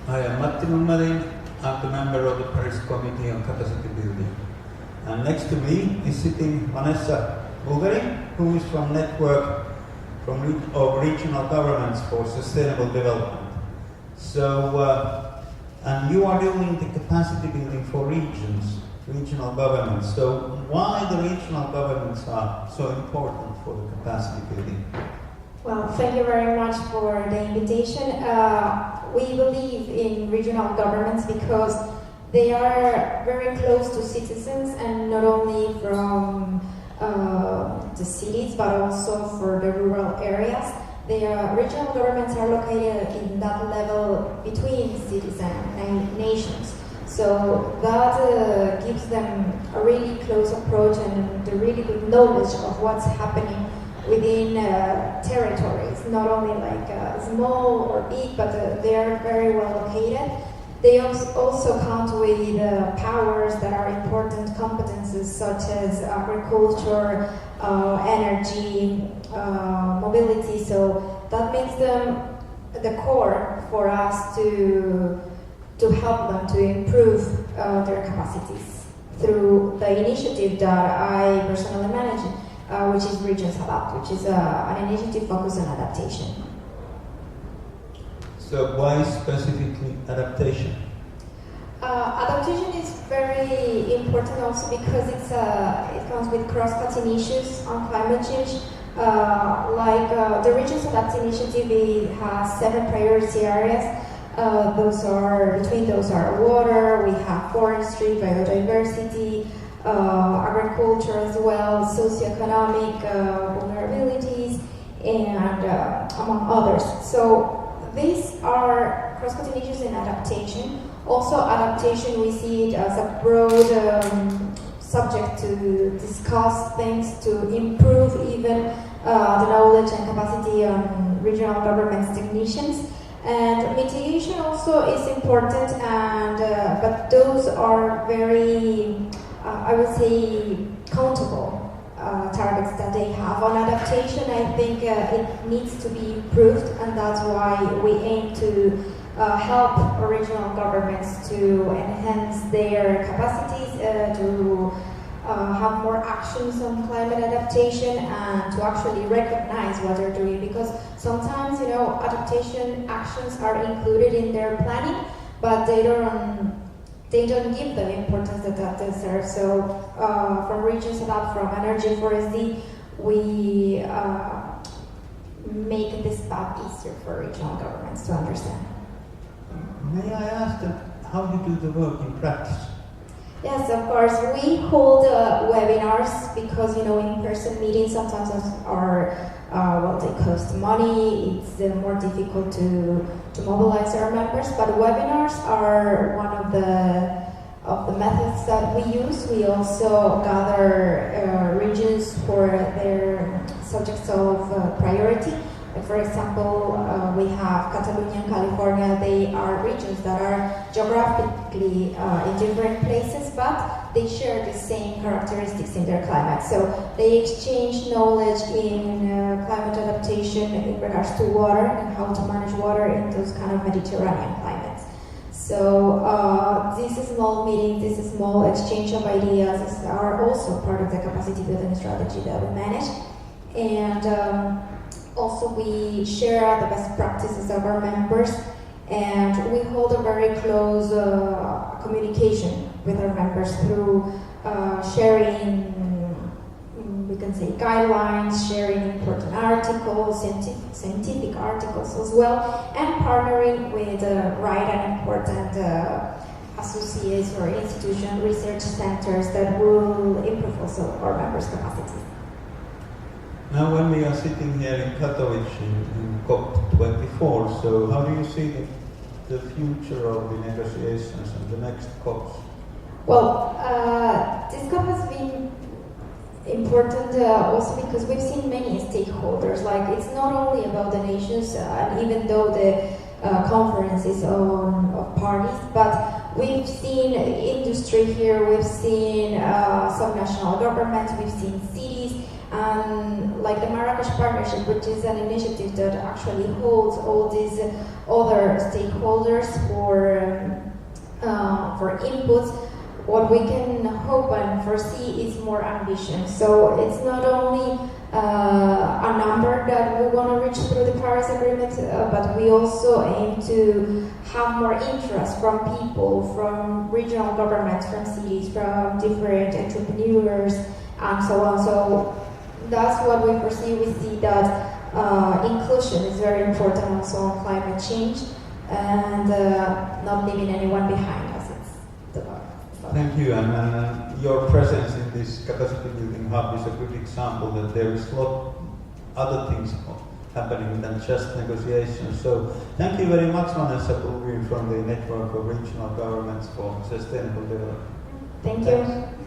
I am Matti Nummelin. I'm the member of the Paris Committee on Capacity Building. And next to me is sitting Vanessa Bulgarin, who is from Network of Regional Governments for Sustainable Development. So, and you are doing the capacity building for regional governments. So why the regional governments are so important for the capacity building? Well, thank you very much for the invitation. We believe in regional governments because they are very close to citizens, and not only from the cities, but also for the rural areas. Regional governments are located in that level between cities and nations. So that gives them a really close approach and a really good knowledge of what's happening within territories, not only like small or big, but they are very well located. They also count with powers that are important competences such as agriculture, energy, mobility. So that makes them the core for us to help them to improve their capacities through the initiative that I personally manage, which is RegionsAdapt, which is an initiative focused on adaptation. So why specifically adaptation? Adaptation is very important also because it comes with cross-cutting issues on climate change. The RegionsAdapt initiative, it has 7 priority areas. Between those are water, we have forestry, biodiversity, agriculture as well, socioeconomic vulnerabilities, and among others. So these are cross-cutting issues in adaptation. Also, adaptation, we see it as a broad subject to discuss things, to improve even the knowledge and capacity on regional governments technicians. And mitigation also is important, but those are very, I would say, countable targets that they have. On adaptation, I think it needs to be improved, and that's why we aim to help regional governments to enhance their capacities, to have more actions on climate adaptation, and to actually recognize what they're doing, because sometimes, adaptation actions are included in their planning, but they don't give the importance that deserves. So from RegionsAdapt, from nrg4SD, we make this path easier for regional governments to understand. May I ask how you do the work in practice? Yes, of course. We hold webinars because, in-person meetings sometimes are, they cost money. It's more difficult to mobilize our members. But webinars are one of the methods that we use. We also gather regions for their subjects of priority. For example, we have Catalonia and California. They are regions that are geographically in different places, but they share the same characteristics in their climate. So they exchange knowledge in climate adaptation in regards to water and how to manage water in those kind of Mediterranean climates. So these small meetings, this small exchange of ideas are also part of the capacity building strategy that we manage. And also, we share the best practices of our members, and we hold a very close communication with our members through sharing, we can say, guidelines, sharing important articles, scientific articles as well, and partnering with right and important associates or institution research centers that will improve also our members' capacities. Now when we are sitting here in Katowice in COP24, so how do you see the future of the negotiations and the next COPs? Well, this COP has been important also because we've seen many stakeholders. Like, it's not only about the nations, even though the conference is of parties, but we've seen industry here, we've seen some national governments, we've seen cities, and like the Marrakesh Partnership, which is an initiative that actually holds all these other stakeholders for inputs, what we can hope and foresee is more ambition. So it's not only a number that we want to reach through the Paris Agreement, but we also aim to have more interest from people, from regional governments, from cities, from different entrepreneurs, and so on. So that's what we foresee. We see that inclusion is very important also on climate change, and not leaving anyone behind us. Thank you, and your presence in this capacity building hub is a good example that there is a lot other things happening than just negotiations. So thank you very much, Vanessa Bulgrin from the Network of Regional Governments for Sustainable Development. Thank you.